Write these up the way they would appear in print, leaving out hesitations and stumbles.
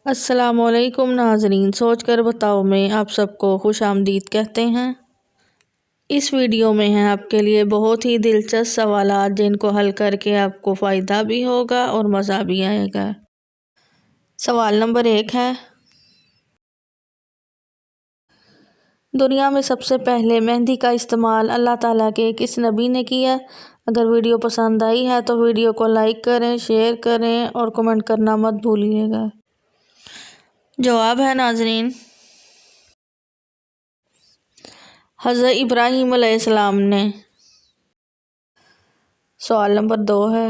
السلام علیکم ناظرین، سوچ کر بتاؤ میں آپ سب کو خوش آمدید کہتے ہیں۔ اس ویڈیو میں ہیں آپ کے لیے بہت ہی دلچسپ سوالات جن کو حل کر کے آپ کو فائدہ بھی ہوگا اور مزہ بھی آئے گا۔ سوال نمبر 1 ہے، دنیا میں سب سے پہلے مہندی کا استعمال اللہ تعالیٰ کے کس نبی نے کیا؟ اگر ویڈیو پسند آئی ہے تو ویڈیو کو لائک کریں، شیئر کریں اور کمنٹ کرنا مت بھولیے گا۔ جواب ہے ناظرین، حضرت ابراہیم علیہ السلام نے۔ سوال نمبر 2 ہے،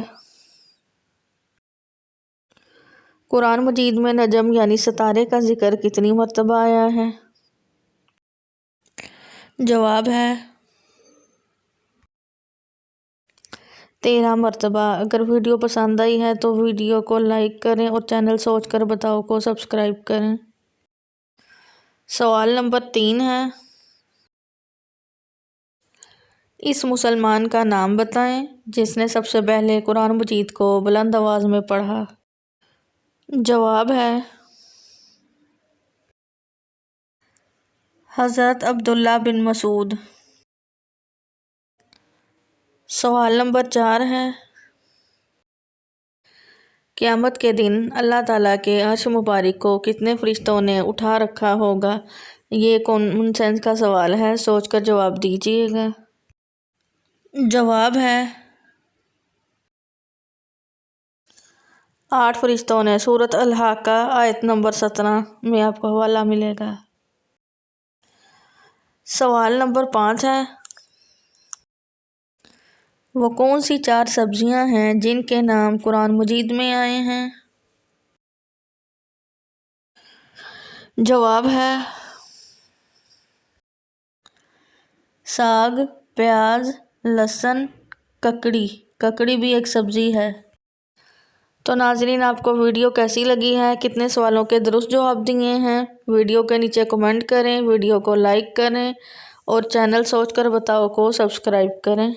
قرآن مجید میں نجم یعنی ستارے کا ذکر کتنی مرتبہ آیا ہے؟ جواب ہے 13 مرتبہ۔ اگر ویڈیو پسند آئی ہے تو ویڈیو کو لائک کریں اور چینل سوچ کر بتاؤ کو سبسکرائب کریں۔ سوال نمبر 3 ہے، اس مسلمان کا نام بتائیں جس نے سب سے پہلے قرآن مجید کو بلند آواز میں پڑھا۔ جواب ہے حضرت عبداللہ بن مسعود۔ سوال نمبر 4 ہے، قیامت کے دن اللہ تعالیٰ کے عرش مبارک کو کتنے فرشتوں نے اٹھا رکھا ہوگا؟ یہ کامن سینس کا سوال ہے، سوچ کر جواب دیجیے گا۔ جواب ہے 8 فرشتوں نے۔ سورۃ الحاقہ آیت نمبر 17 میں آپ کو حوالہ ملے گا۔ سوال نمبر 5 ہے، وہ کون سی 4 سبزیاں ہیں جن کے نام قرآن مجید میں آئے ہیں؟ جواب ہے ساگ، پیاز، لہسن، ککڑی۔ ککڑی بھی ایک سبزی ہے۔ تو ناظرین، آپ کو ویڈیو کیسی لگی ہے؟ کتنے سوالوں کے درست جواب دیے ہیں؟ ویڈیو کے نیچے کمنٹ کریں، ویڈیو کو لائک کریں اور چینل سوچ کر بتاؤ کو سبسکرائب کریں۔